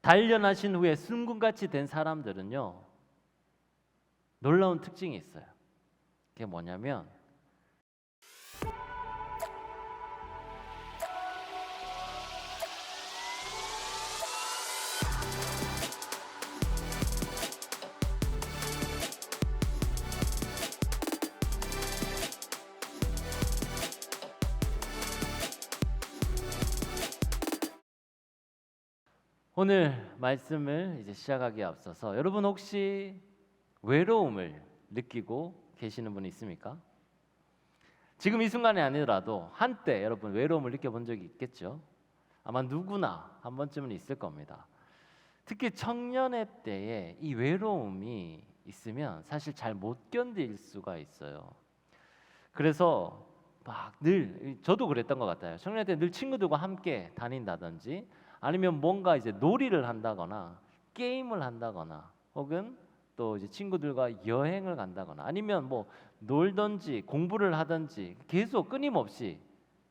단련하신 후에 순금같이 된 사람들은요, 놀라운 특징이 있어요. 그게 뭐냐면 오늘 말씀을 이제 시작하기에 앞서서 여러분 혹시 외로움을 느끼고 계시는 분이 있습니까? 지금 이 순간이 아니더라도 한때 여러분 외로움을 느껴본 적이 있겠죠? 아마 누구나 한 번쯤은 있을 겁니다. 특히 청년의 때에 이 외로움이 있으면 사실 잘 못 견딜 수가 있어요. 그래서 막 늘, 저도 그랬던 것 같아요. 청년 때 늘 친구들과 함께 다닌다든지 아니면 뭔가 이제 놀이를 한다거나 게임을 한다거나 혹은 또 이제 친구들과 여행을 간다거나 아니면 뭐 놀든지 공부를 하든지 계속 끊임없이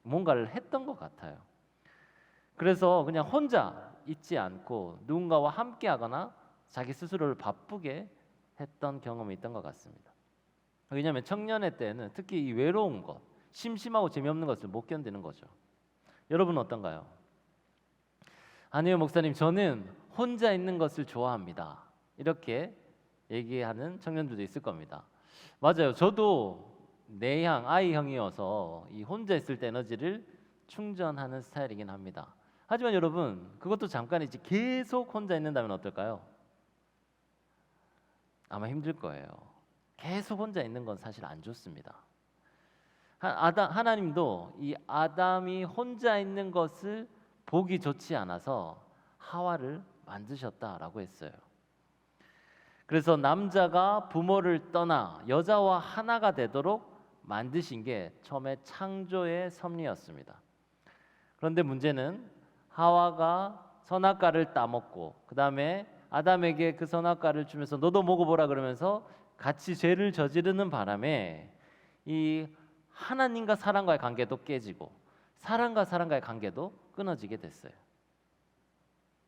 뭔가를 했던 것 같아요. 그래서 그냥 혼자 있지 않고 누군가와 함께 하거나 자기 스스로를 바쁘게 했던 경험이 있던 것 같습니다. 왜냐하면 청년의 때는 특히 이 외로운 것, 심심하고 재미없는 것을 못 견디는 거죠. 여러분은 어떤가요? 아니요, 목사님, 저는 혼자 있는 것을 좋아합니다. 이렇게 얘기하는 청년들도 있을 겁니다. 맞아요. 저도 내향, I형이어서 이 혼자 있을 때 에너지를 충전하는 스타일이긴 합니다. 하지만 여러분, 그것도 잠깐이지 계속 혼자 있는다면 어떨까요? 아마 힘들 거예요. 계속 혼자 있는 건 사실 안 좋습니다. 하나님도 이 아담이 혼자 있는 것을 보기 좋지 않아서 하와를 만드셨다라고 했어요. 그래서 남자가 부모를 떠나 여자와 하나가 되도록 만드신 게 처음에 창조의 섭리였습니다. 그런데 문제는 하와가 선악과를 따먹고 그 다음에 아담에게 그 선악과를 주면서 너도 먹어보라 그러면서 같이 죄를 저지르는 바람에 이 하나님과 사람과의 관계도 깨지고 사람과 사람과의 관계도 끊어지게 됐어요.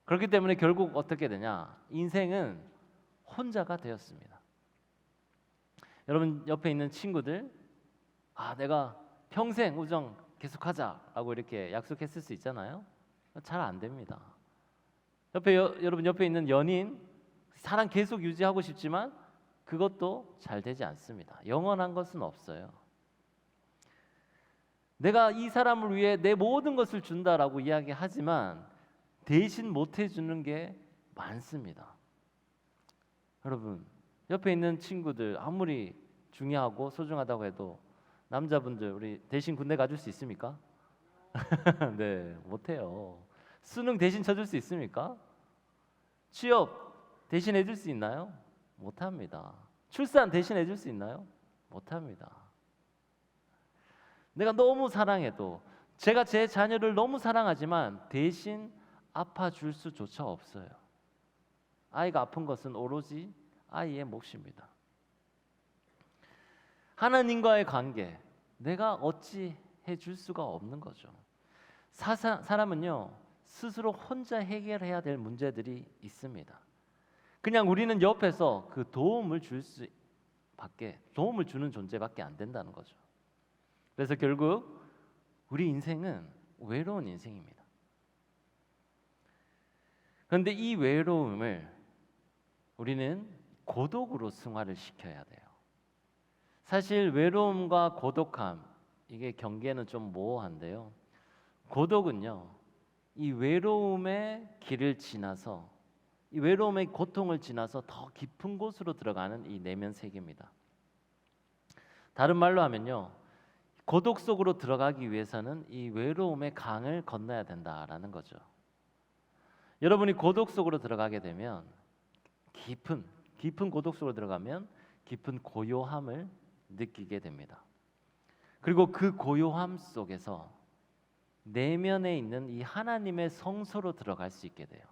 그렇기 때문에 결국 어떻게 되냐? 인생은 혼자가 되었습니다. 여러분 옆에 있는 친구들, 내가 평생 우정 계속하자라고 이렇게 약속했을 수 있잖아요. 잘 안 됩니다. 여러분 옆에 있는 연인, 사랑 계속 유지하고 싶지만 그것도 잘 되지 않습니다. 영원한 것은 없어요. 내가 이 사람을 위해 내 모든 것을 준다라고 이야기하지만 대신 못 해주는 게 많습니다. 여러분 옆에 있는 친구들 아무리 중요하고 소중하다고 해도 남자분들 우리 대신 군대 가줄 수 있습니까? 네, 못해요. 수능 대신 쳐줄 수 있습니까? 취업 대신 해줄 수 있나요? 못합니다. 출산 대신 해줄 수 있나요? 못합니다. 내가 너무 사랑해도 제가 제 자녀를 너무 사랑하지만 대신 아파줄 수조차 없어요. 아이가 아픈 것은 오로지 아이의 몫입니다. 하나님과의 관계 내가 어찌 해줄 수가 없는 거죠. 사람은요 스스로 혼자 해결해야 될 문제들이 있습니다. 그냥 우리는 옆에서 그 도움을 주는 존재밖에 안 된다는 거죠. 그래서 결국 우리 인생은 외로운 인생입니다. 그런데 이 외로움을 우리는 고독으로 승화를 시켜야 돼요. 사실 외로움과 고독함 이게 경계는 좀 모호한데요. 고독은요 이 외로움의 길을 지나서 이 외로움의 고통을 지나서 더 깊은 곳으로 들어가는 이 내면 세계입니다. 다른 말로 하면요 고독 속으로 들어가기 위해서는 이 외로움의 강을 건너야 된다라는 거죠. 여러분이 고독 속으로 들어가게 되면 깊은 고독 속으로 들어가면 깊은 고요함을 느끼게 됩니다. 그리고 그 고요함 속에서 내면에 있는 이 하나님의 성소로 들어갈 수 있게 돼요.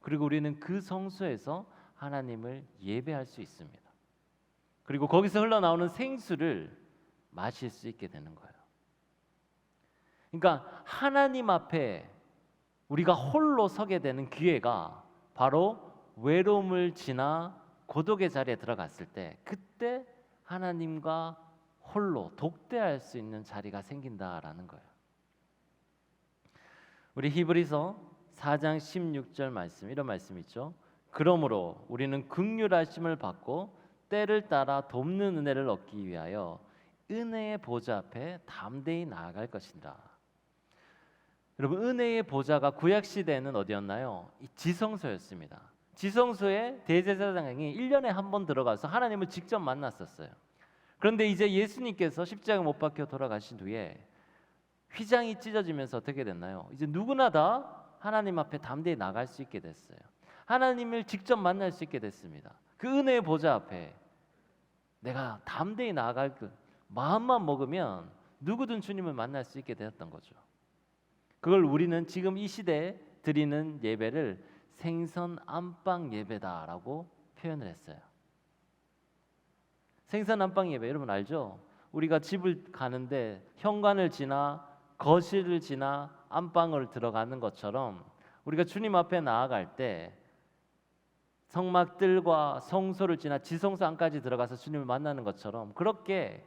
그리고 우리는 그 성소에서 하나님을 예배할 수 있습니다. 그리고 거기서 흘러나오는 생수를 마실 수 있게 되는 거예요. 그러니까 하나님 앞에 우리가 홀로 서게 되는 기회가 바로 외로움을 지나 고독의 자리에 들어갔을 때, 그때 하나님과 홀로 독대할 수 있는 자리가 생긴다라는 거예요. 우리 히브리서 4장 16절 말씀, 이런 말씀 있죠. 그러므로 우리는 긍휼하심을 받고 때를 따라 돕는 은혜를 얻기 위하여 은혜의 보좌 앞에 담대히 나아갈 것이니라. 여러분, 은혜의 보좌가 구약 시대에는 어디였나요? 이 지성소였습니다. 지성소에 대제사장이 1년에 한 번 들어가서 하나님을 직접 만났었어요. 그런데 이제 예수님께서 십자가에 못 박혀 돌아가신 후에 휘장이 찢어지면서 어떻게 됐나요? 이제 누구나 다 하나님 앞에 담대히 나갈 수 있게 됐어요. 하나님을 직접 만날 수 있게 됐습니다. 그 은혜의 보좌 앞에 내가 담대히 나아갈 그 마음만 먹으면 누구든 주님을 만날 수 있게 되었던 거죠. 그걸 우리는 지금 이 시대에 드리는 예배를 생선 안방 예배다라고 표현을 했어요. 생선 안방 예배, 여러분 알죠? 우리가 집을 가는데 현관을 지나 거실을 지나 안방을 들어가는 것처럼 우리가 주님 앞에 나아갈 때 성막들과 성소를 지나 지성소 안까지 들어가서 주님을 만나는 것처럼, 그렇게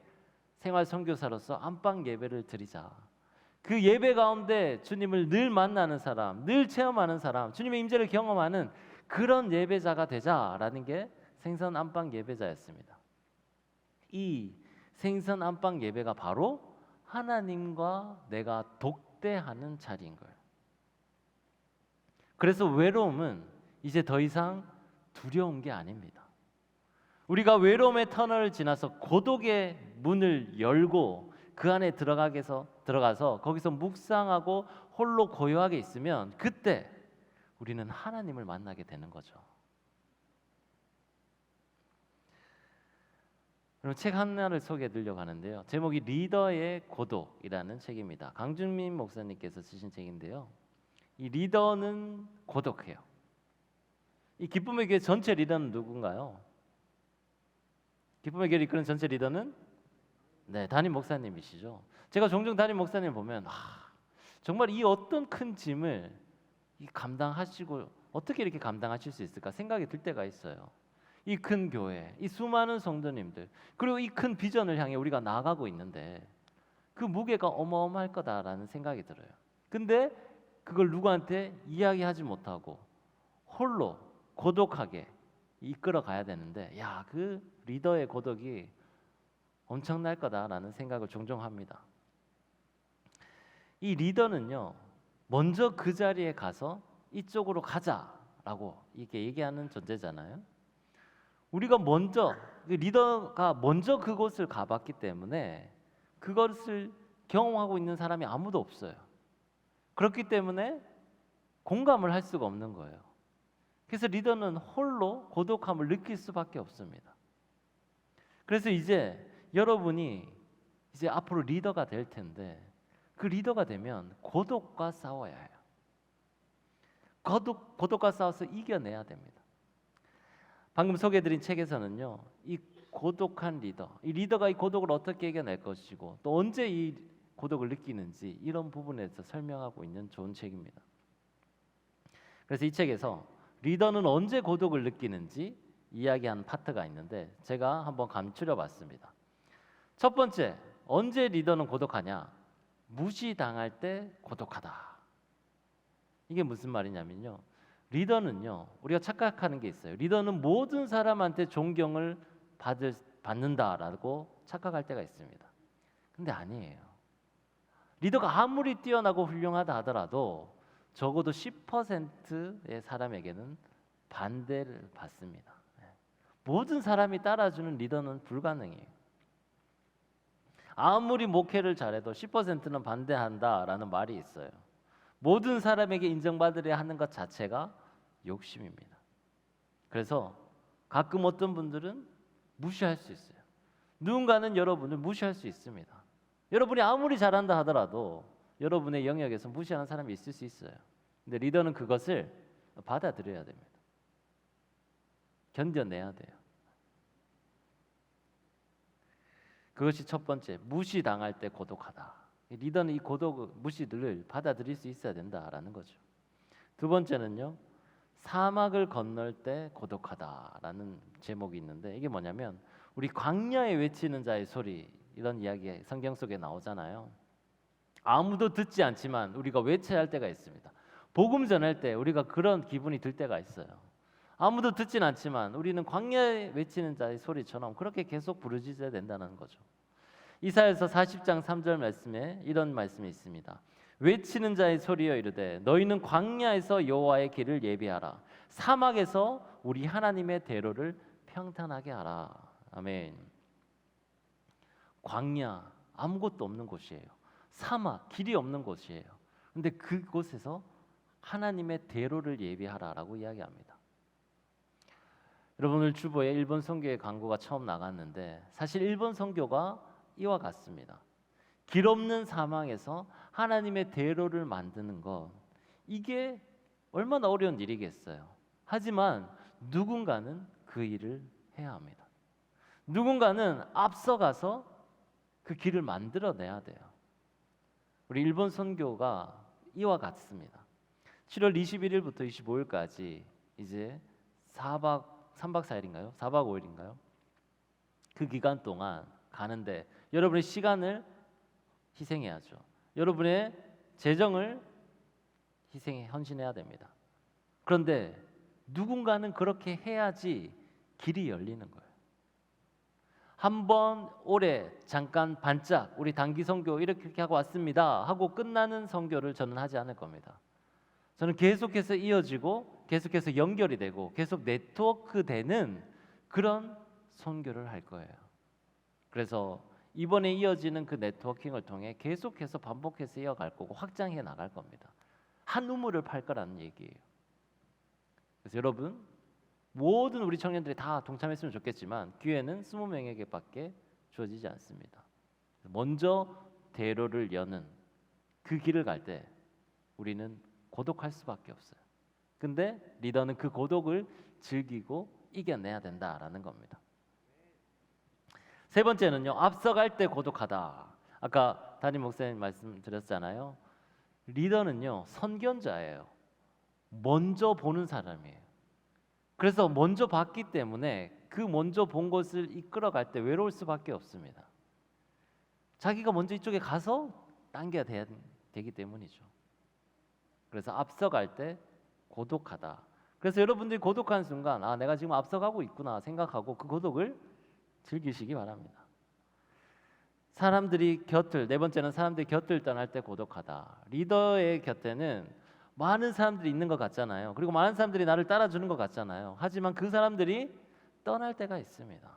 생활 선교사로서 안방 예배를 드리자. 그 예배 가운데 주님을 늘 만나는 사람, 늘 체험하는 사람, 주님의 임재를 경험하는 그런 예배자가 되자라는 게 생선 안방 예배자였습니다. 이 생선 안방 예배가 바로 하나님과 내가 독대하는 자리인 거예요. 그래서 외로움은 이제 더 이상 두려운 게 아닙니다. 우리가 외로움의 터널을 지나서 고독의 문을 열고 그 안에 들어가서 거기서 묵상하고 홀로 고요하게 있으면 그때 우리는 하나님을 만나게 되는 거죠. 그럼 책 하나를 소개해 드리려고 하는데요. 제목이 리더의 고독이라는 책입니다. 강준민 목사님께서 쓰신 책인데요. 이 리더는 고독해요. 이 기쁨의 교회 전체 리더는 누군가요? 기쁨의 교회를 이끄는 전체 리더는 담임 목사님이시죠. 제가 종종 담임 목사님 보면 정말 이 어떤 큰 짐을 감당하시고 어떻게 이렇게 감당하실 수 있을까 생각이 들 때가 있어요. 이 큰 교회, 이 수많은 성도님들, 그리고 이 큰 비전을 향해 우리가 나아가고 있는데 그 무게가 어마어마할 거다라는 생각이 들어요. 근데 그걸 누구한테 이야기하지 못하고 홀로 고독하게 이끌어 가야 되는데, 그 리더의 고독이 엄청날 거다라는 생각을 종종 합니다. 이 리더는요, 먼저 그 자리에 가서 이쪽으로 가자라고 이렇게 얘기하는 존재잖아요. 우리가 먼저, 리더가 먼저 그곳을 가봤기 때문에 그것을 경험하고 있는 사람이 아무도 없어요. 그렇기 때문에 공감을 할 수가 없는 거예요. 그래서 리더는 홀로 고독함을 느낄 수밖에 없습니다. 그래서 이제 여러분이 이제 앞으로 리더가 될 텐데, 그 리더가 되면 고독과 싸워야 해요. 고독과 싸워서 이겨내야 됩니다. 방금 소개해드린 책에서는요, 이 고독한 리더, 이 리더가 이 고독을 어떻게 이겨낼 것이고 또 언제 이 고독을 느끼는지, 이런 부분에서 설명하고 있는 좋은 책입니다. 그래서 이 책에서 리더는 언제 고독을 느끼는지 이야기한 파트가 있는데 제가 한번 감추려 봤습니다. 첫 번째, 언제 리더는 고독하냐? 무시당할 때 고독하다. 이게 무슨 말이냐면요, 리더는요, 우리가 착각하는 게 있어요. 리더는 모든 사람한테 존경을 받는다라고 착각할 때가 있습니다. 근데 아니에요. 리더가 아무리 뛰어나고 훌륭하다 하더라도 적어도 10%의 사람에게는 반대를 받습니다. 모든 사람이 따라주는 리더는 불가능해요. 아무리 목회를 잘해도 10%는 반대한다라는 말이 있어요. 모든 사람에게 인정받으려 하는 것 자체가 욕심입니다. 그래서 가끔 어떤 분들은 무시할 수 있어요. 누군가는 여러분을 무시할 수 있습니다. 여러분이 아무리 잘한다 하더라도 여러분의 영역에서 무시하는 사람이 있을 수 있어요. 근데 리더는 그것을 받아들여야 됩니다. 견뎌내야 돼요. 그것이 첫 번째, 무시당할 때 고독하다. 리더는 이 고독, 무시를 받아들일 수 있어야 된다라는 거죠. 두 번째는요. 사막을 건널 때 고독하다라는 제목이 있는데 이게 뭐냐면 우리 광야에 외치는 자의 소리 이런 이야기 성경 속에 나오잖아요. 아무도 듣지 않지만 우리가 외쳐야 할 때가 있습니다. 복음 전할 때 우리가 그런 기분이 들 때가 있어요. 아무도 듣진 않지만 우리는 광야에 외치는 자의 소리처럼 그렇게 계속 부르짖어야 된다는 거죠. 이사야서 40장 3절 말씀에 이런 말씀이 있습니다. 외치는 자의 소리여 이르되 너희는 광야에서 여호와의 길을 예비하라. 사막에서 우리 하나님의 대로를 평탄하게 하라. 아멘. 광야 아무것도 없는 곳이에요. 사막 길이 없는 곳이에요. 근데 그곳에서 하나님의 대로를 예비하라라고 이야기합니다. 여러분 오늘 주보에 일본 선교의 광고가 처음 나갔는데 사실 일본 선교가 이와 같습니다. 길 없는 사망에서 하나님의 대로를 만드는 것 이게 얼마나 어려운 일이겠어요. 하지만 누군가는 그 일을 해야 합니다. 누군가는 앞서가서 그 길을 만들어내야 돼요. 우리 일본 선교가 이와 같습니다. 7월 21일부터 25일까지 이제 3박 4일인가요? 4박 5일인가요? 그 기간 동안 가는데 여러분의 시간을 희생해야죠. 여러분의 재정을 헌신해야 됩니다. 그런데 누군가는 그렇게 해야지 길이 열리는 거예요. 한번 올해 잠깐 반짝 우리 단기 선교 이렇게 하고 왔습니다 하고 끝나는 선교를 저는 하지 않을 겁니다. 저는 계속해서 이어지고 계속해서 연결이 되고 계속 네트워크 되는 그런 선교를 할 거예요. 그래서 이번에 이어지는 그 네트워킹을 통해 계속해서 반복해서 이어갈 거고 확장해 나갈 겁니다. 한 우물을 팔 거라는 얘기예요. 그래서 여러분 모든 우리 청년들이 다 동참했으면 좋겠지만 기회는 20명에게밖에 주어지지 않습니다. 먼저 대로를 여는 그 길을 갈 때 우리는 고독할 수밖에 없어요. 근데 리더는 그 고독을 즐기고 이겨내야 된다라는 겁니다. 세 번째는요. 앞서갈 때 고독하다. 아까 담임 목사님 말씀드렸잖아요. 리더는요. 선견자예요. 먼저 보는 사람이에요. 그래서 먼저 봤기 때문에 그 먼저 본 것을 이끌어갈 때 외로울 수밖에 없습니다. 자기가 먼저 이쪽에 가서 당겨야 되기 때문이죠. 그래서 앞서갈 때 고독하다. 그래서 여러분들이 고독한 순간 아 내가 지금 앞서가고 있구나 생각하고 그 고독을 즐기시기 바랍니다. 네 번째는 사람들이 곁을 떠날 때 고독하다. 리더의 곁에는 많은 사람들이 있는 것 같잖아요. 그리고 많은 사람들이 나를 따라주는 것 같잖아요. 하지만 그 사람들이 떠날 때가 있습니다.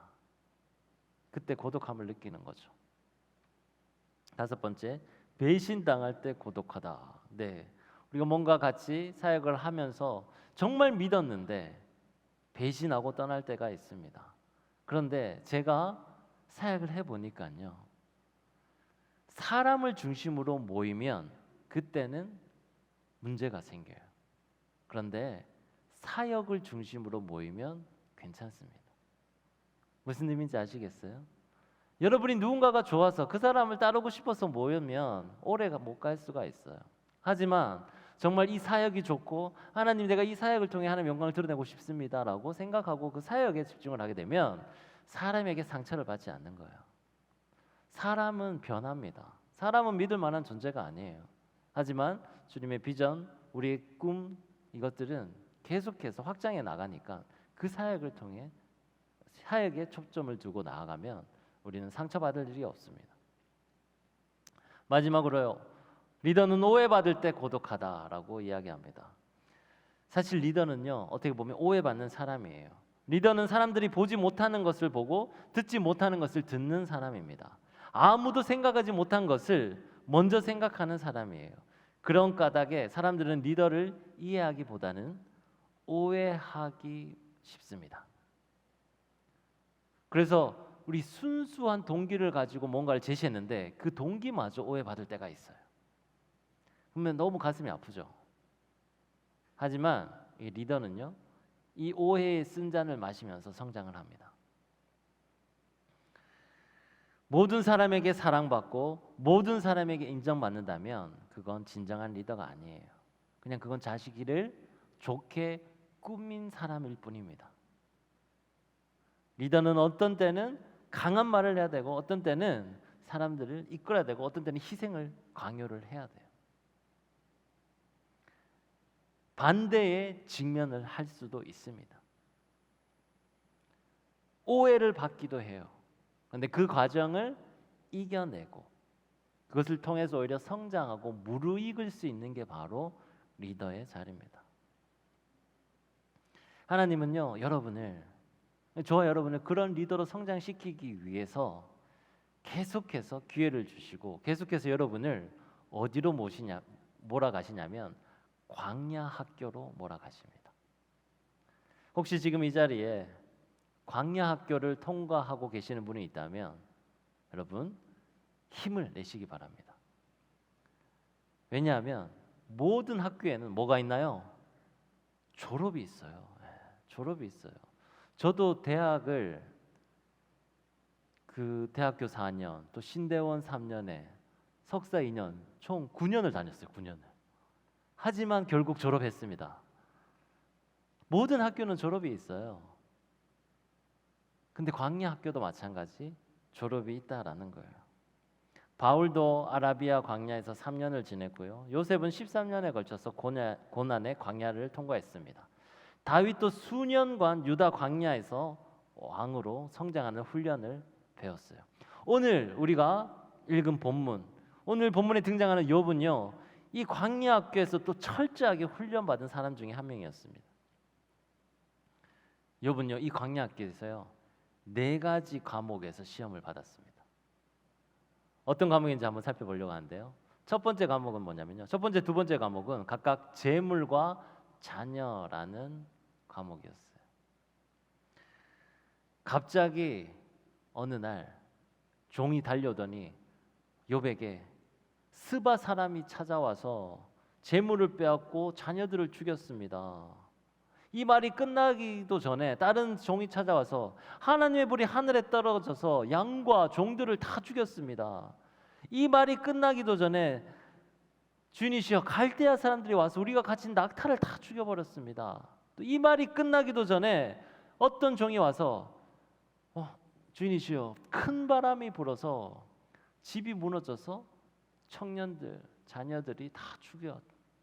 그때 고독함을 느끼는 거죠. 다섯 번째, 배신당할 때 고독하다. 네, 우리가 뭔가 같이 사역을 하면서 정말 믿었는데 배신하고 떠날 때가 있습니다. 그런데 제가 사역을 해보니까요. 사람을 중심으로 모이면 그때는 문제가 생겨요. 그런데 사역을 중심으로 모이면 괜찮습니다. 무슨 의미인지 아시겠어요? 여러분이 누군가가 좋아서 그 사람을 따르고 싶어서 모이면 오래 못 갈 수가 있어요. 하지만 정말 이 사역이 좋고 하나님 내가 이 사역을 통해 하나님의 영광을 드러내고 싶습니다라고 생각하고 그 사역에 집중을 하게 되면 사람에게 상처를 받지 않는 거예요. 사람은 변합니다. 사람은 믿을 만한 존재가 아니에요. 하지만 주님의 비전, 우리의 꿈 이것들은 계속해서 확장해 나가니까 그 사역을 통해 사역에 초점을 두고 나아가면 우리는 상처받을 일이 없습니다. 마지막으로요. 리더는 오해받을 때 고독하다라고 이야기합니다. 사실 리더는요. 어떻게 보면 오해받는 사람이에요. 리더는 사람들이 보지 못하는 것을 보고 듣지 못하는 것을 듣는 사람입니다. 아무도 생각하지 못한 것을 먼저 생각하는 사람이에요. 그런 까닭에 사람들은 리더를 이해하기보다는 오해하기 쉽습니다. 그래서 우리 순수한 동기를 가지고 뭔가를 제시했는데 그 동기마저 오해받을 때가 있어요. 그러면 너무 가슴이 아프죠. 하지만 이 리더는요. 이 오해의 쓴 잔을 마시면서 성장을 합니다. 모든 사람에게 사랑받고 모든 사람에게 인정받는다면 그건 진정한 리더가 아니에요. 그냥 그건 자기를 좋게 꾸민 사람일 뿐입니다. 리더는 어떤 때는 강한 말을 해야 되고 어떤 때는 사람들을 이끌어야 되고 어떤 때는 희생을 강요를 해야 돼요. 반대의 직면을 할 수도 있습니다. 오해를 받기도 해요. 그런데 그 과정을 이겨내고 그것을 통해서 오히려 성장하고 무르익을 수 있는 게 바로 리더의 자리입니다. 하나님은요, 저와 여러분을 그런 리더로 성장시키기 위해서 계속해서 기회를 주시고 계속해서 여러분을 어디로 몰아가시냐면 광야 학교로 몰아가십니다. 혹시 지금 이 자리에 광야 학교를 통과하고 계시는 분이 있다면 여러분 힘을 내시기 바랍니다. 왜냐하면 모든 학교에는 뭐가 있나요? 졸업이 있어요. 졸업이 있어요. 저도 대학교 4년, 또 신대원 3년에 석사 2년, 총 9년을 다녔어요. 9년을. 하지만 결국 졸업했습니다. 모든 학교는 졸업이 있어요. 근데 광야 학교도 마찬가지 졸업이 있다라는 거예요. 바울도 아라비아 광야에서 3년을 지냈고요. 요셉은 13년에 걸쳐서 고난의 광야를 통과했습니다. 다윗도 수년간 유다 광야에서 왕으로 성장하는 훈련을 배웠어요. 오늘 우리가 읽은 본문, 오늘 본문에 등장하는 욥은요, 이 광야 학교에서 또 철저하게 훈련받은 사람 중에 한 명이었습니다. 욥은요, 이 광야 학교에서요 4가지 과목에서 시험을 받았습니다. 어떤 과목인지 한번 살펴보려고 하는데요. 첫 번째 과목은 뭐냐면요. 첫 번째, 두 번째 과목은 각각 재물과 자녀라는 과목이었어요. 갑자기 어느 날 종이 달려오더니 욥에게 스바 사람이 찾아와서 재물을 빼앗고 자녀들을 죽였습니다. 이 말이 끝나기도 전에 다른 종이 찾아와서 하나님의 불이 하늘에 떨어져서 양과 종들을 다 죽였습니다. 이 말이 끝나기도 전에 주인이시여 갈대아 사람들이 와서 우리가 갇힌 낙타를 다 죽여버렸습니다. 또 이 말이 끝나기도 전에 어떤 종이 와서 주인이시여 큰 바람이 불어서 집이 무너져서 청년들, 자녀들이 다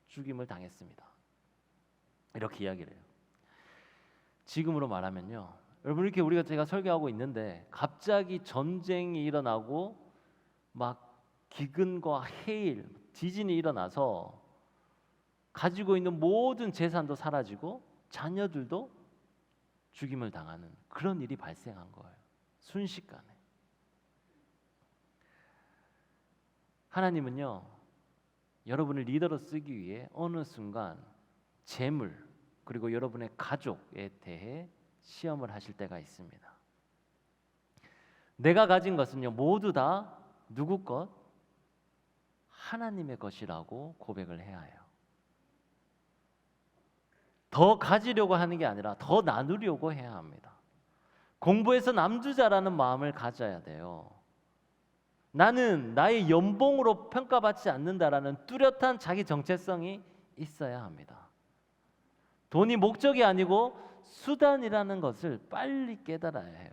죽임을 당했습니다. 이렇게 이야기를 해요. 지금으로 말하면요, 여러분 이렇게 제가 설교하고 있는데 갑자기 전쟁이 일어나고 막 기근과 해일, 지진이 일어나서 가지고 있는 모든 재산도 사라지고 자녀들도 죽임을 당하는 그런 일이 발생한 거예요. 순식간에. 하나님은요, 여러분을 리더로 쓰기 위해 어느 순간 재물 그리고 여러분의 가족에 대해 시험을 하실 때가 있습니다. 내가 가진 것은요 모두 다 누구 것? 하나님의 것이라고 고백을 해야 해요. 더 가지려고 하는 게 아니라 더 나누려고 해야 합니다. 공부에서 남주자라는 마음을 가져야 돼요. 나는 나의 연봉으로 평가받지 않는다라는 뚜렷한 자기 정체성이 있어야 합니다. 돈이 목적이 아니고 수단이라는 것을 빨리 깨달아야 해요.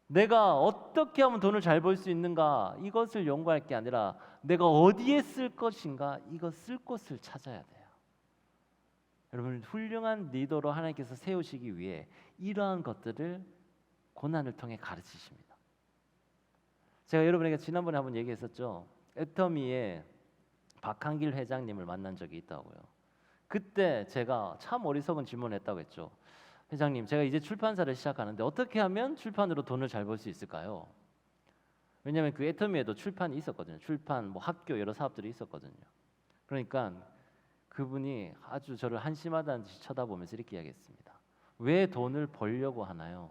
내가 어떻게 하면 돈을 잘 벌 수 있는가 이것을 연구할 게 아니라 내가 어디에 쓸 것인가 이거 쓸 곳을 찾아야 돼요. 여러분 훌륭한 리더로 하나님께서 세우시기 위해 이러한 것들을 고난을 통해 가르치십니다. 제가 여러분에게 지난번에 한번 얘기했었죠. 애터미의 박한길 회장님을 만난 적이 있다고요. 그때 제가 참 어리석은 질문을 했다고 했죠. 회장님, 제가 이제 출판사를 시작하는데 어떻게 하면 출판으로 돈을 잘 벌 수 있을까요? 왜냐하면 그 애터미에도 출판이 있었거든요. 출판, 학교 여러 사업들이 있었거든요. 그러니까 그분이 아주 저를 한심하다는 듯이 쳐다보면서 이렇게 이야기했습니다. 왜 돈을 벌려고 하나요?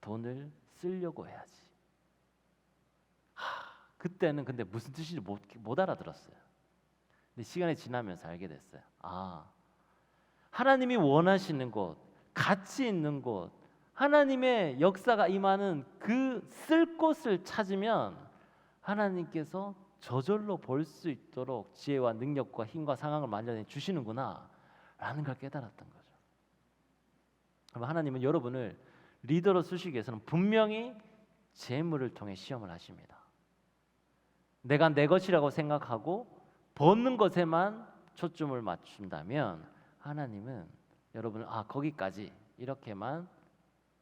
돈을 쓰려고 해야지. 그때는 근데 무슨 뜻인지 못 알아들었어요. 근데 시간이 지나면서 알게 됐어요. 하나님이 원하시는 곳, 가치 있는 곳, 하나님의 역사가 임하는 그 쓸 곳을 찾으면 하나님께서 저절로 볼 수 있도록 지혜와 능력과 힘과 상황을 마련해 주시는구나 라는 걸 깨달았던 거죠. 그럼 하나님은 여러분을 리더로 쓰시기 위해서는 분명히 재물을 통해 시험을 하십니다. 내가 내 것이라고 생각하고 버는 것에만 초점을 맞춘다면 하나님은 여러분을 거기까지 이렇게만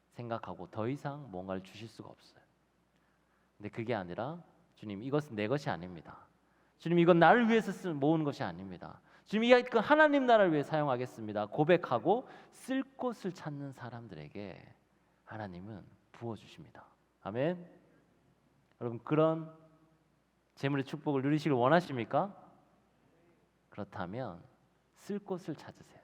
생각하고 더 이상 뭔가를 주실 수가 없어요. 근데 그게 아니라 주님, 이것은 내 것이 아닙니다. 주님, 이건 나를 위해서 모으는 것이 아닙니다. 주님, 이거 하나님 나라를 위해 사용하겠습니다. 고백하고 쓸 곳을 찾는 사람들에게 하나님은 부어주십니다. 아멘. 여러분, 그런 재물의 축복을 누리시길 원하십니까? 그렇다면 쓸 곳을 찾으세요.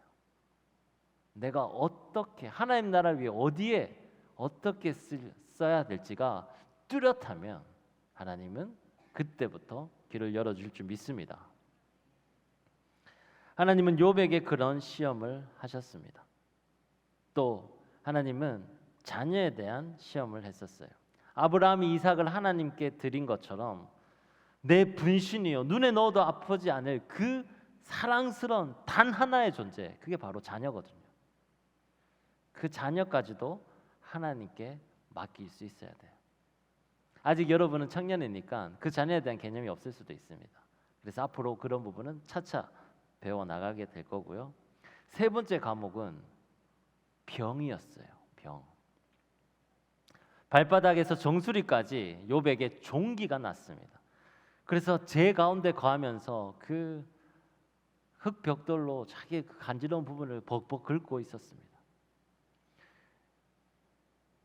내가 어떻게 하나님 나라를 위해 어디에 어떻게 써야 될지가 뚜렷하면 하나님은 그때부터 길을 열어줄 줄 믿습니다. 하나님은 욥에게 그런 시험을 하셨습니다. 또 하나님은 자녀에 대한 시험을 했었어요. 아브라함이 이삭을 하나님께 드린 것처럼 내 분신이요 눈에 넣어도 아프지 않을 그 사랑스러운 단 하나의 존재, 그게 바로 자녀거든요. 그 자녀까지도 하나님께 맡길 수 있어야 돼요. 아직 여러분은 청년이니까 그 자녀에 대한 개념이 없을 수도 있습니다. 그래서 앞으로 그런 부분은 차차 배워나가게 될 거고요. 세 번째 과목은 병이었어요. 병. 발바닥에서 정수리까지 욥에게 종기가 났습니다. 그래서 제 가운데 거하면서 그 흙벽돌로 자기의 간지러운 부분을 벅벅 긁고 있었습니다.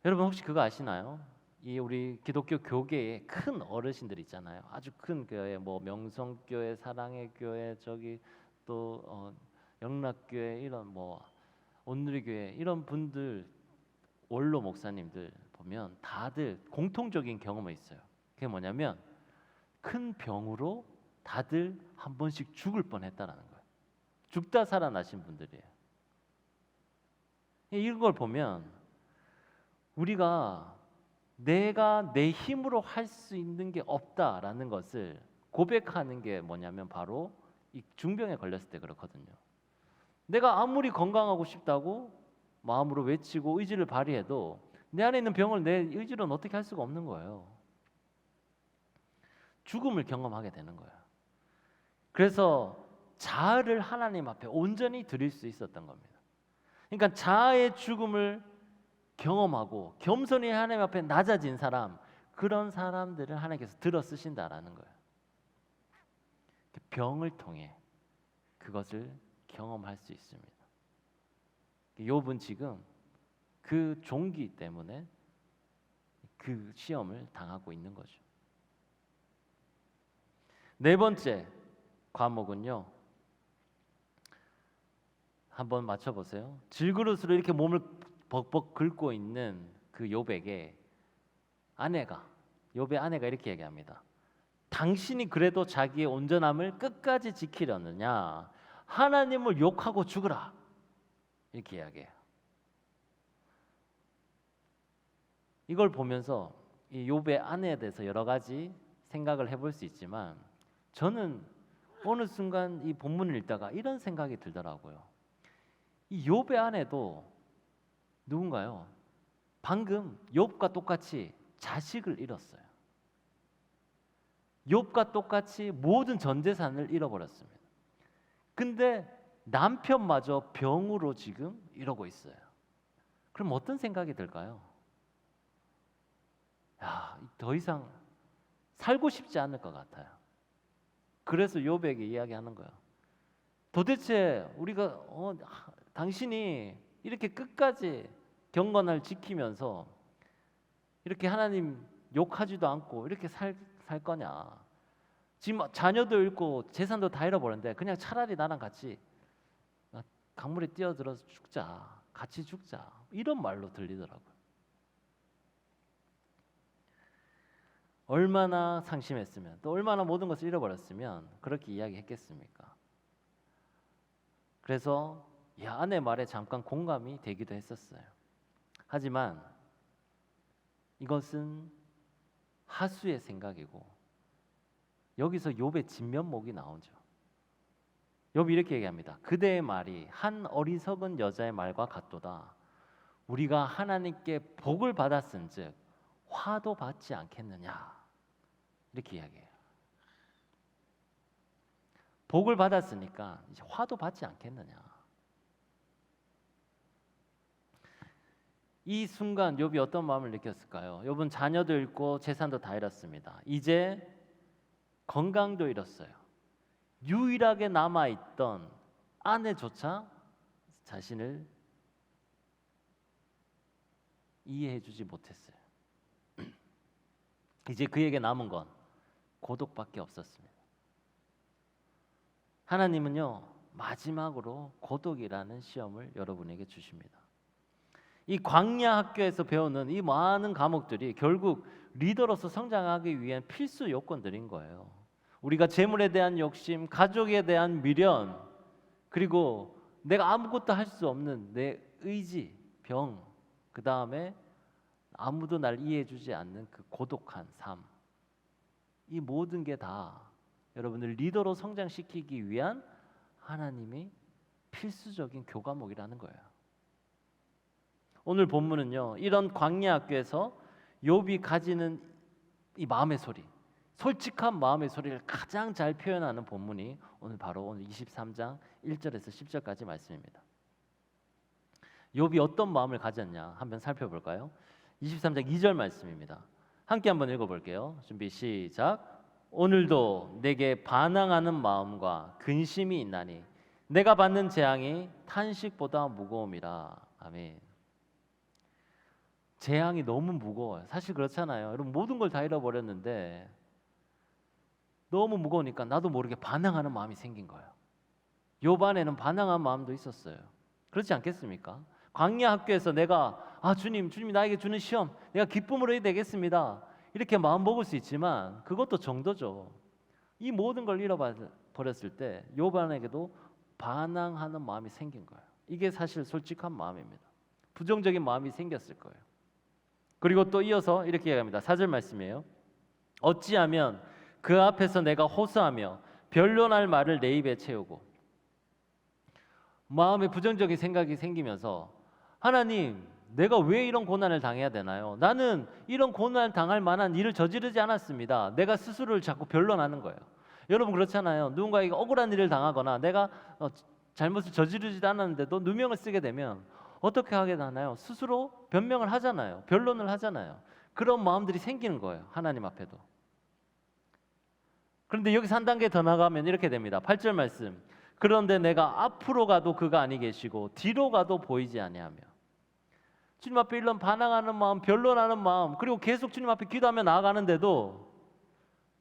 여러분 혹시 그거 아시나요? 이 우리 기독교 교계의 큰 어르신들 있잖아요. 아주 큰 교회, 뭐 명성교회, 사랑의 교회, 저기 또 영락교회 이런 뭐 온누리교회 이런 분들 원로 목사님들 보면 다들 공통적인 경험이 있어요. 그게 뭐냐면 큰 병으로 다들 한 번씩 죽을 뻔했다라는 거예요. 죽다 살아나신 분들이에요. 이런 걸 보면 우리가 내가 내 힘으로 할 수 있는 게 없다라는 것을 고백하는 게 뭐냐면 바로 이 중병에 걸렸을 때 그렇거든요. 내가 아무리 건강하고 싶다고 마음으로 외치고 의지를 발휘해도 내 안에 있는 병을 내 의지로는 어떻게 할 수가 없는 거예요. 죽음을 경험하게 되는 거예요. 그래서 자아를 하나님 앞에 온전히 드릴 수 있었던 겁니다. 그러니까 자아의 죽음을 경험하고 겸손히 하나님 앞에 낮아진 사람, 그런 사람들을 하나님께서 들어 쓰신다라는 거예요. 병을 통해 그것을 경험할 수 있습니다. 욥은 지금 그 종기 때문에 그 시험을 당하고 있는 거죠. 네 번째 과목은요. 한번 맞춰보세요. 질그릇으로 이렇게 몸을 벅벅 긁고 있는 그 욥의 아내가 이렇게 얘기합니다. 당신이 그래도 자기의 온전함을 끝까지 지키려느냐? 하나님을 욕하고 죽으라. 이렇게 이야기해요. 이걸 보면서 이 욥의 아내에 대해서 여러 가지 생각을 해볼 수 있지만 저는 어느 순간 이 본문을 읽다가 이런 생각이 들더라고요. 이 욥의 아내도 누군가요? 방금 욥과 똑같이 자식을 잃었어요. 욥과 똑같이 모든 전 재산을 잃어버렸습니다. 근데 남편마저 병으로 지금 이러고 있어요. 그럼 어떤 생각이 들까요? 더 이상 살고 싶지 않을 것 같아요. 그래서 욥에게 이야기하는 거예요. 도대체 우리가 당신이 이렇게 끝까지 경건을 지키면서 이렇게 하나님 욕하지도 않고 이렇게 살 거냐? 지금 자녀도 잃고 재산도 다 잃어버렸는데 그냥 차라리 나랑 같이 강물에 뛰어들어서 죽자, 같이 죽자, 이런 말로 들리더라고요. 얼마나 상심했으면, 또 얼마나 모든 것을 잃어버렸으면 그렇게 이야기했겠습니까? 그래서 아내 말에 잠깐 공감이 되기도 했었어요. 하지만 이것은 하수의 생각이고 여기서 욥의 진면목이 나오죠. 욥이 이렇게 얘기합니다. 그대의 말이 한 어리석은 여자의 말과 같도다. 우리가 하나님께 복을 받았은즉 화도 받지 않겠느냐. 이렇게 이야기해요. 복을 받았으니까 이제 화도 받지 않겠느냐. 이 순간 욥이 어떤 마음을 느꼈을까요? 욥은 자녀도 잃고 재산도 다 잃었습니다. 이제 건강도 잃었어요. 유일하게 남아있던 아내조차 자신을 이해해주지 못했어요. 이제 그에게 남은 건 고독밖에 없었습니다. 하나님은요, 마지막으로 고독이라는 시험을 여러분에게 주십니다. 이 광야 학교에서 배우는 이 많은 과목들이 결국 리더로서 성장하기 위한 필수 요건들인 거예요. 우리가 재물에 대한 욕심, 가족에 대한 미련, 그리고 내가 아무것도 할 수 없는 내 의지, 병, 그 다음에 아무도 날 이해해주지 않는 그 고독한 삶, 이 모든 게 다 여러분을 리더로 성장시키기 위한 하나님이 필수적인 교과목이라는 거예요. 오늘 본문은요, 이런 광야 학교에서 욥이 가지는 이 마음의 소리, 솔직한 마음의 소리를 가장 잘 표현하는 본문이 오늘 23장 1절에서 10절까지 말씀입니다. 욥이 어떤 마음을 가졌냐 한번 살펴볼까요? 23장 2절 말씀입니다. 함께 한번 읽어볼게요. 준비 시작. 오늘도 내게 반항하는 마음과 근심이 있나니 내가 받는 재앙이 탄식보다 무거움이라. 아멘. 재앙이 너무 무거워요. 사실 그렇잖아요. 여러분 모든 걸 다 잃어버렸는데 너무 무거우니까 나도 모르게 반항하는 마음이 생긴 거예요. 욥 안에는 반항한 마음도 있었어요. 그렇지 않겠습니까? 광야 학교에서 내가 주님이 나에게 주는 시험 내가 기쁨으로 해야 되겠습니다. 이렇게 마음 먹을 수 있지만 그것도 정도죠. 이 모든 걸 잃어버렸을 때 욥 안에게도 반항하는 마음이 생긴 거예요. 이게 사실 솔직한 마음입니다. 부정적인 마음이 생겼을 거예요. 그리고 또 이어서 이렇게 얘기합니다. 4절 말씀이에요. 어찌하면 그 앞에서 내가 호소하며 변론할 말을 내 입에 채우고. 마음에 부정적인 생각이 생기면서 하나님, 내가 왜 이런 고난을 당해야 되나요? 나는 이런 고난을 당할 만한 일을 저지르지 않았습니다. 내가 스스로를 자꾸 변론하는 거예요. 여러분 그렇잖아요. 누군가에게 억울한 일을 당하거나 내가 잘못을 저지르지 않았는데도 누명을 쓰게 되면 어떻게 하게 되나요? 스스로 변명을 하잖아요. 변론을 하잖아요. 그런 마음들이 생기는 거예요. 하나님 앞에도. 그런데 여기서 한 단계 더 나가면 이렇게 됩니다. 8절 말씀. 그런데 내가 앞으로 가도 그가 아니 계시고 뒤로 가도 보이지 아니하며. 주님 앞에 이런 반항하는 마음, 변론하는 마음, 그리고 계속 주님 앞에 기도하며 나아가는데도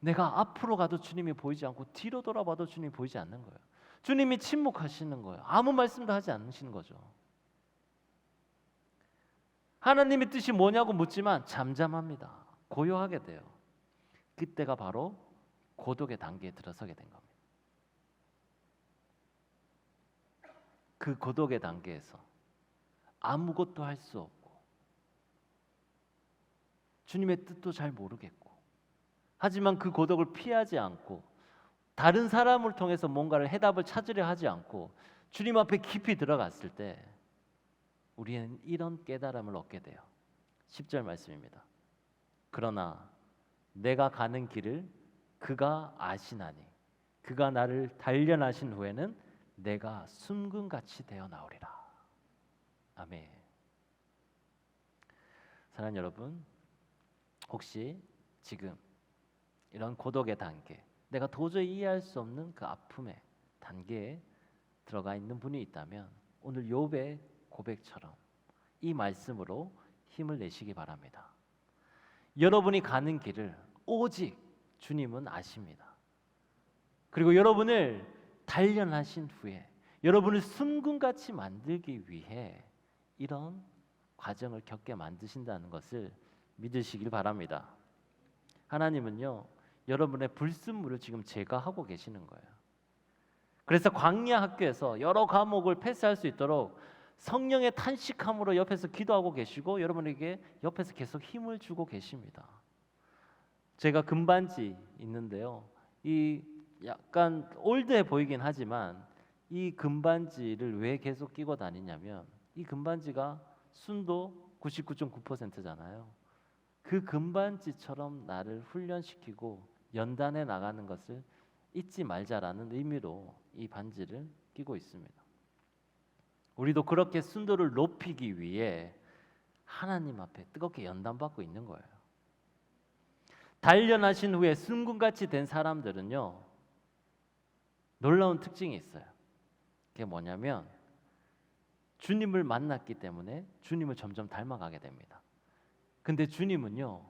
내가 앞으로 가도 주님이 보이지 않고 뒤로 돌아봐도 주님이 보이지 않는 거예요. 주님이 침묵하시는 거예요. 아무 말씀도 하지 않으시는 거죠. 하나님의 뜻이 뭐냐고 묻지만 잠잠합니다. 고요하게 돼요. 그때가 바로 고독의 단계에 들어서게 된 겁니다. 그 고독의 단계에서 아무것도 할 수 없고 주님의 뜻도 잘 모르겠고 하지만 그 고독을 피하지 않고 다른 사람을 통해서 뭔가를 해답을 찾으려 하지 않고 주님 앞에 깊이 들어갔을 때 우리는 이런 깨달음을 얻게 돼요. 10절 말씀입니다. 그러나 내가 가는 길을 그가 아시나니 그가 나를 단련하신 후에는 내가 순금같이 되어 나오리라. 아멘. 사랑하는 여러분, 혹시 지금 이런 고독의 단계, 내가 도저히 이해할 수 없는 그 아픔의 단계에 들어가 있는 분이 있다면 오늘 욥의 고백처럼 이 말씀으로 힘을 내시기 바랍니다. 여러분이 가는 길을 오직 주님은 아십니다. 그리고 여러분을 단련하신 후에 여러분을 순금같이 만들기 위해 이런 과정을 겪게 만드신다는 것을 믿으시길 바랍니다. 하나님은요, 여러분의 불순물을 지금 제거하고 계시는 거예요. 그래서 광야 학교에서 여러 과목을 패스할 수 있도록 성령의 탄식함으로 옆에서 기도하고 계시고 여러분에게 옆에서 계속 힘을 주고 계십니다. 제가 금반지 있는데요. 이 약간 올드해 보이긴 하지만 이 금반지를 왜 계속 끼고 다니냐면 이 금반지가 순도 99.9%잖아요. 그 금반지처럼 나를 훈련시키고 연단해 나가는 것을 잊지 말자라는 의미로 이 반지를 끼고 있습니다. 우리도 그렇게 순도를 높이기 위해 하나님 앞에 뜨겁게 연단받고 있는 거예요. 단련하신 후에 순금같이 된 사람들은요, 놀라운 특징이 있어요. 그게 뭐냐면 주님을 만났기 때문에 주님을 점점 닮아가게 됩니다. 근데 주님은요,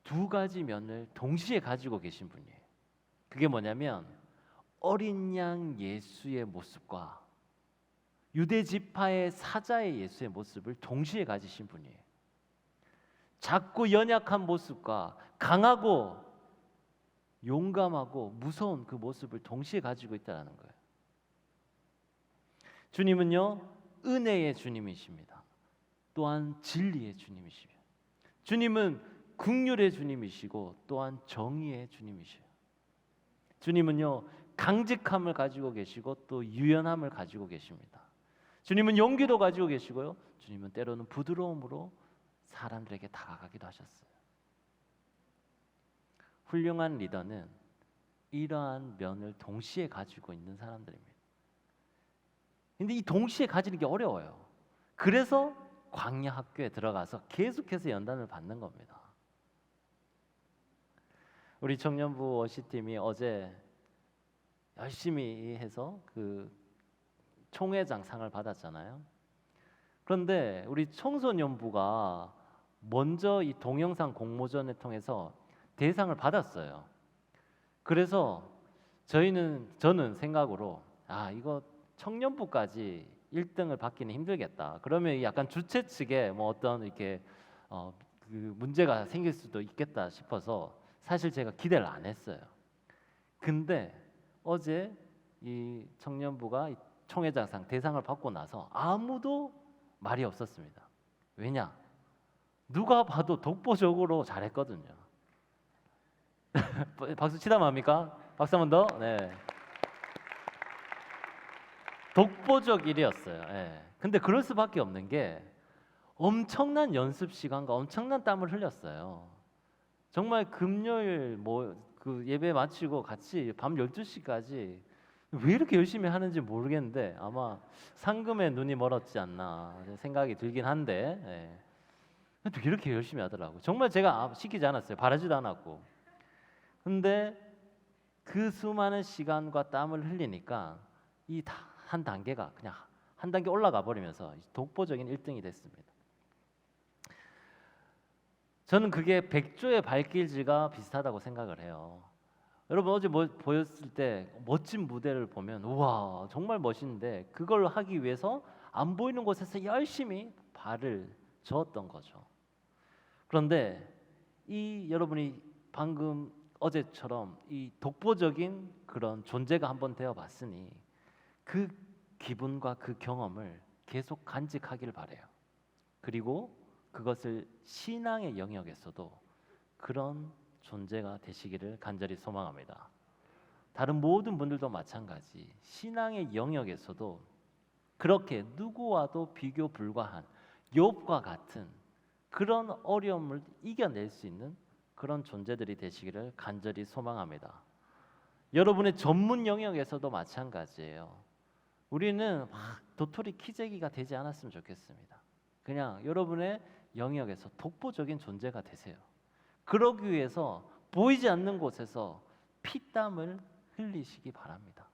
두 가지 면을 동시에 가지고 계신 분이에요. 그게 뭐냐면 어린 양 예수의 모습과 유대 지파의 사자의 예수의 모습을 동시에 가지신 분이에요. 작고 연약한 모습과 강하고 용감하고 무서운 그 모습을 동시에 가지고 있다는 거예요. 주님은요, 은혜의 주님이십니다. 또한 진리의 주님이시며, 주님은 긍휼의 주님이시고 또한 정의의 주님이셔요. 주님은요, 강직함을 가지고 계시고 또 유연함을 가지고 계십니다. 주님은 용기도 가지고 계시고요, 주님은 때로는 부드러움으로 사람들에게 다가가기도 하셨어요. 훌륭한 리더는 이러한 면을 동시에 가지고 있는 사람들입니다. 근데 이 동시에 가지는 게 어려워요. 그래서 광야 학교에 들어가서 계속해서 연단을 받는 겁니다. 우리 청년부 워시팀이 어제 열심히 해서 그 총회장 상을 받았잖아요. 그런데 우리 청소년부가 먼저 이 동영상 공모전을 통해서 대상을 받았어요. 그래서 저는 생각으로 이거 청년부까지 1등을 받기는 힘들겠다. 그러면 약간 주최 측에 뭐 어떤 이렇게 그 문제가 생길 수도 있겠다 싶어서 사실 제가 기대를 안 했어요. 근데 어제 이 청년부가 이 총회장상 대상을 받고 나서 아무도 말이 없었습니다. 왜냐? 누가 봐도 독보적으로 잘했거든요. 박수 치다 맙니까? 박수 한 번 더. 네. 독보적 일이었어요. 예. 근데 그럴 수밖에 없는 게 엄청난 연습 시간과 엄청난 땀을 흘렸어요. 정말 금요일 그 예배 마치고 같이 밤 12시까지 왜 이렇게 열심히 하는지 모르겠는데 아마 상금에 눈이 멀었지 않나 생각이 들긴 한데, 예. 또 이렇게 열심히 하더라고요. 정말 제가 시키지 않았어요. 바라지도 않았고. 근데 그 수많은 시간과 땀을 흘리니까 이 한 단계가 그냥 한 단계 올라가 버리면서 독보적인 1등이 됐습니다. 저는 그게 백조의 발길질과 비슷하다고 생각을 해요. 여러분 어제 보였을 때 멋진 무대를 보면 우와 정말 멋있는데 그걸 하기 위해서 안 보이는 곳에서 열심히 발을 저었던 거죠. 그런데 이 여러분이 방금 어제처럼 이 독보적인 그런 존재가 한번 되어봤으니 그 기분과 그 경험을 계속 간직하길 바래요. 그리고 그것을 신앙의 영역에서도 그런 존재가 되시기를 간절히 소망합니다. 다른 모든 분들도 마찬가지 신앙의 영역에서도 그렇게 누구와도 비교 불가한 욥과 같은 그런 어려움을 이겨낼 수 있는 그런 존재들이 되시기를 간절히 소망합니다. 여러분의 전문 영역에서도 마찬가지예요. 우리는 도토리 키재기가 되지 않았으면 좋겠습니다. 그냥 여러분의 영역에서 독보적인 존재가 되세요. 그러기 위해서 보이지 않는 곳에서 피땀을 흘리시기 바랍니다.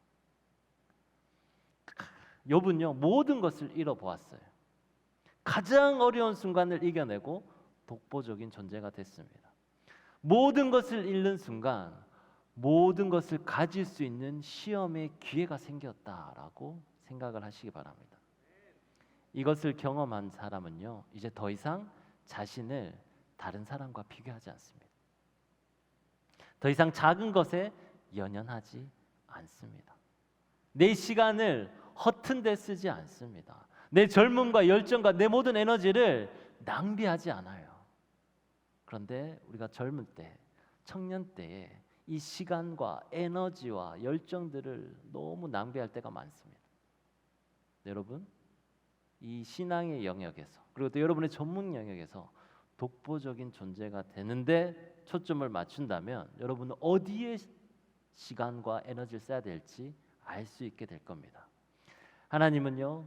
욥은요 모든 것을 잃어보았어요. 가장 어려운 순간을 이겨내고 독보적인 존재가 됐습니다. 모든 것을 잃는 순간 모든 것을 가질 수 있는 시험의 기회가 생겼다라고 생각을 하시기 바랍니다. 이것을 경험한 사람은요 이제 더 이상 자신을 다른 사람과 비교하지 않습니다. 더 이상 작은 것에 연연하지 않습니다. 내 시간을 허튼 데 쓰지 않습니다. 내 젊음과 열정과 내 모든 에너지를 낭비하지 않아요. 그런데 우리가 젊은 때, 청년 때에 이 시간과 에너지와 열정들을 너무 낭비할 때가 많습니다. 여러분, 이 신앙의 영역에서 그리고 또 여러분의 전문 영역에서 독보적인 존재가 되는데 초점을 맞춘다면 여러분은 어디에 시간과 에너지를 써야 될지 알 수 있게 될 겁니다. 하나님은요,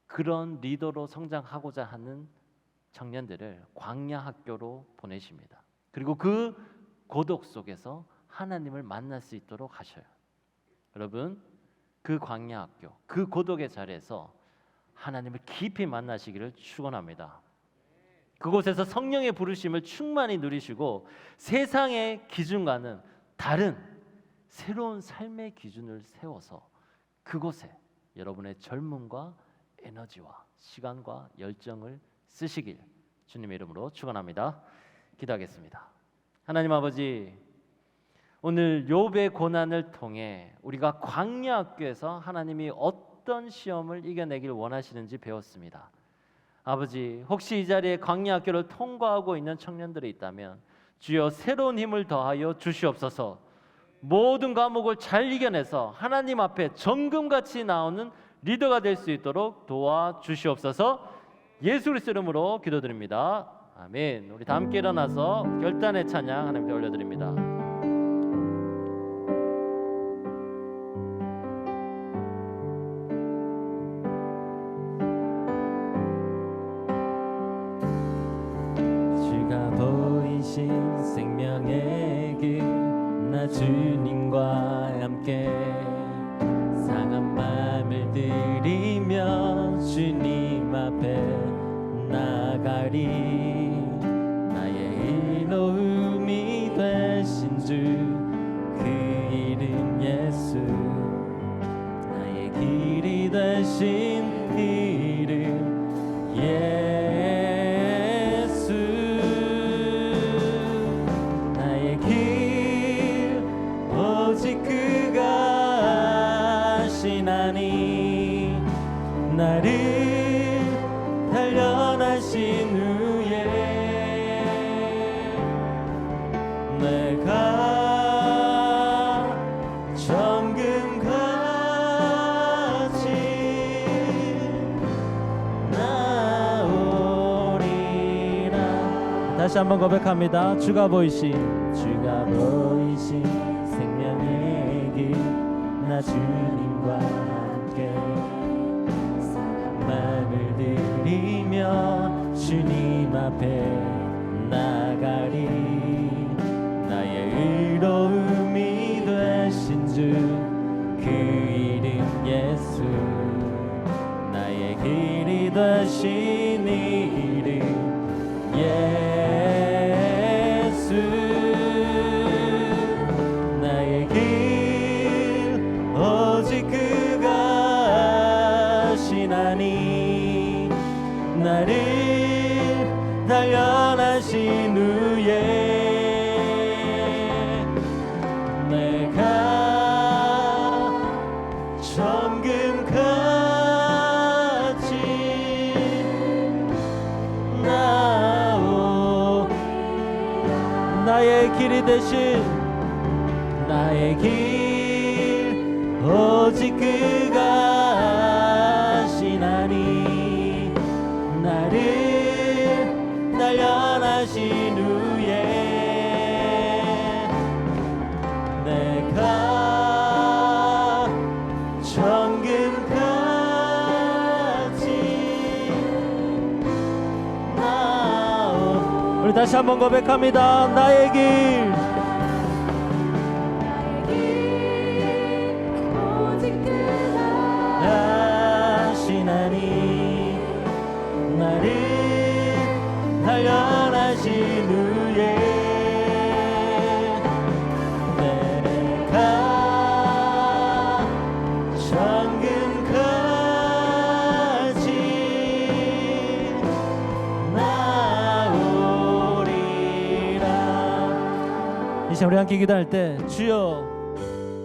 그런 리더로 성장하고자 하는 청년들을 광야 학교로 보내십니다. 그리고 그 고독 속에서 하나님을 만날 수 있도록 하셔요. 여러분, 그 광야 학교, 그 고독의 자리에서 하나님을 깊이 만나시기를 축원합니다. 그곳에서 성령의 부르심을 충만히 누리시고 세상의 기준과는 다른 새로운 삶의 기준을 세워서 그곳에 여러분의 젊음과 에너지와 시간과 열정을 쓰시길 주님의 이름으로 축원합니다. 기도하겠습니다. 하나님 아버지, 오늘 욥의 고난을 통해 우리가 광야 학교에서 하나님이 어떤 시험을 이겨내길 원하시는지 배웠습니다. 아버지, 혹시 이 자리에 광야 학교를 통과하고 있는 청년들이 있다면 주여 새로운 힘을 더하여 주시옵소서. 모든 과목을 잘 이겨내서 하나님 앞에 정금같이 나오는 리더가 될 수 있도록 도와주시옵소서. 예수 그리스도 이름으로 기도드립니다. 아멘. 우리 다 함께 일어나서 결단의 찬양 하나님께 올려드립니다. 주가 보이신 생명의 길 나 주님과 함께 상한 마음을 들이며 주님 앞에 나가리. 나의 의로움이 되신 주 그 이름 예수, 나의 길이 되신 그 이름 예수. 나의 길 오직 그가 하시나니 나를 단련하신 후에 내가 정금같이 나오리라. 다시 한번 고백합니다. 주가 보이신 생명의 길 나 주님과 함께 마음을 들이며 주님 앞에 나가리. 나의 의로움이 되신 주 그 이름 예수, 나의 길이 되신 이름 예수. 나의 길 오직 그가 하시나니 나를 단련하신 후에 내가 정금같이 나오. 나의 길이 되신 나의 길 오직 그가 하시나니 나를 단련하신 후에 내가 정금같이 나오. 우리 다시 한번 고백합니다. 나의 길 하시나니 나를 단련하신 후에 내가 정금같이 나오리라. 이 시간 우리 함께 기도할 때 주여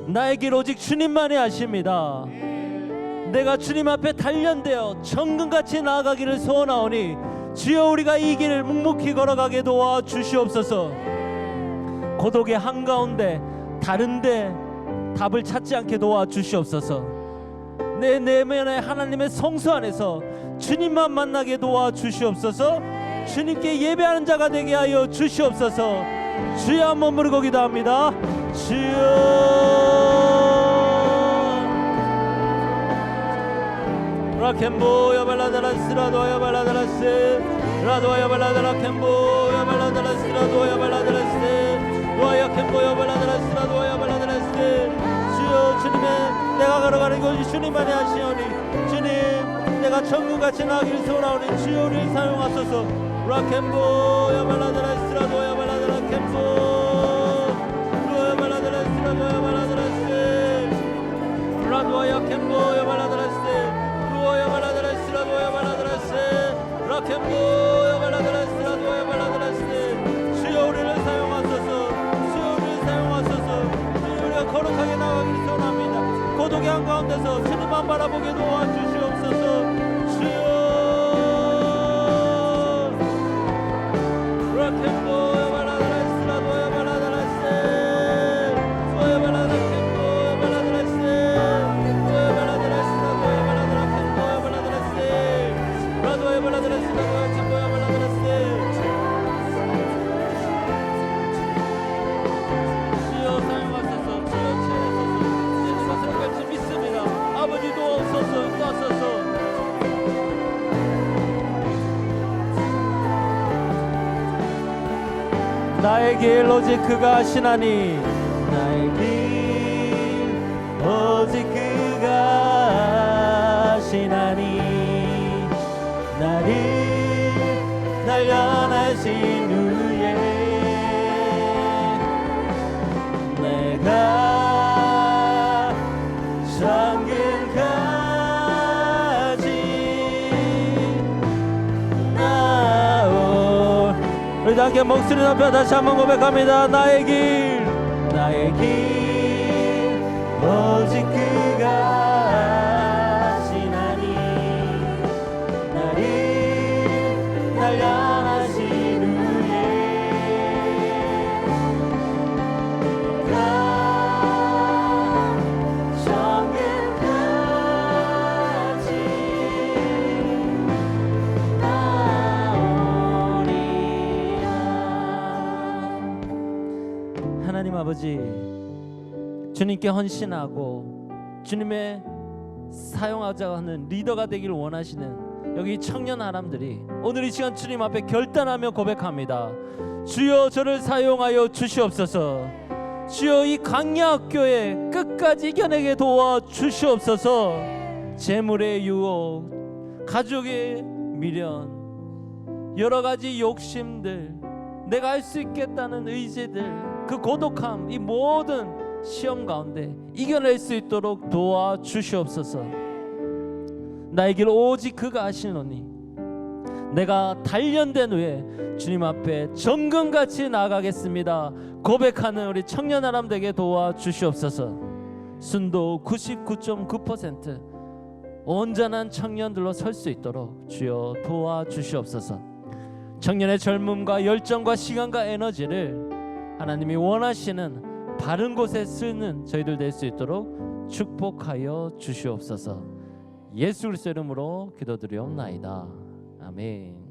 나의 길 오직 주님만이 아십니다. 내가 주님 앞에 단련되어 정금같이 나아가기를 소원하오니 주여 우리가 이 길을 묵묵히 걸어가게 도와주시옵소서. 고독의 한가운데 다른데 답을 찾지 않게 도와주시옵소서. 내 내면의 하나님의 성소 안에서 주님만 만나게 도와주시옵소서. 주님께 예배하는 자가 되게 하여 주시옵소서. 주여 한번 부르고 기도합니다. 주여 라켄보 야발라다라스 라도야 발라다라스 라도야 발라다라 켄보 야발라다라스 라도야 발라다라스 도야 켄보 야발라다라스 라도야 발라다라스 주여 주님의 내가 걸어가는 곳이 주님만이 하시오니 주님 내가 천국같이 나가기를 소원하오니 주여 우리를 사용하소서. 라켄보 야발라다라스 라도야 발라다라 켄보 도야 발라다라스 라도야 발라다라스 라도야 켄보 야발라다라스 도야 발라다라스 라도야 발라다라스 라켄보 야발라다라스 라도야 발라다라스 주여 우리를 사용하소서. 주여 우리를 사용하소서. 주여 우리가 거룩하게 나가기를 소원합니다. 고독의 한가운데서 주님만 바라보게 도와주시옵소서. 주여 라켄보 야발라다라스 라도야 발라다라스 도야 발라다라 켄보 야발라다라스 도야 발라다라스 라도야 발라다라 켄보 야발라다라스 라도야 발라다라스 라도야 켄보 야발라다라스 주여 사용하소서. 주여 채우소서. 주님 것을 같이 믿습니다. 아버지 도옵소서. 도와소서. 나의 길 오직 그가 하시나니 나의 길 오직 그가 하시나니 나를 단련하신 후에 내가 천국까지 나올 우리 함께 목소리 높여 다시 한번 고백합니다. 나의 길 오직 그가 하시나니 나를 단련하신 후에 내가 천국까지 나오리라. 하나님 아버지 주님께 헌신하고 주님의 사용하자 하는 리더가 되기를 원하시는 여기 청년 사람들이 오늘 이 시간 주님 앞에 결단하며 고백합니다. 주여 저를 사용하여 주시옵소서. 주여 이 강야학교에 끝까지 이겨내게 도와주시옵소서. 재물의 유혹, 가족의 미련, 여러 가지 욕심들, 내가 할 수 있겠다는 의지들, 그 고독함, 이 모든 시험 가운데 이겨낼 수 있도록 도와주시옵소서. 나의 길 오직 그가 하시노니 내가 단련된 후에 주님 앞에 정금같이 나아가겠습니다. 고백하는 우리 청년 사람 되게 도와주시옵소서. 순도 99.9% 온전한 청년들로 설 수 있도록 주여 도와주시옵소서. 청년의 젊음과 열정과 시간과 에너지를 하나님이 원하시는 바른 곳에 쓰는 저희들 될 수 있도록 축복하여 주시옵소서. 예수 그리스도 이름으로 기도드리옵나이다. 아멘.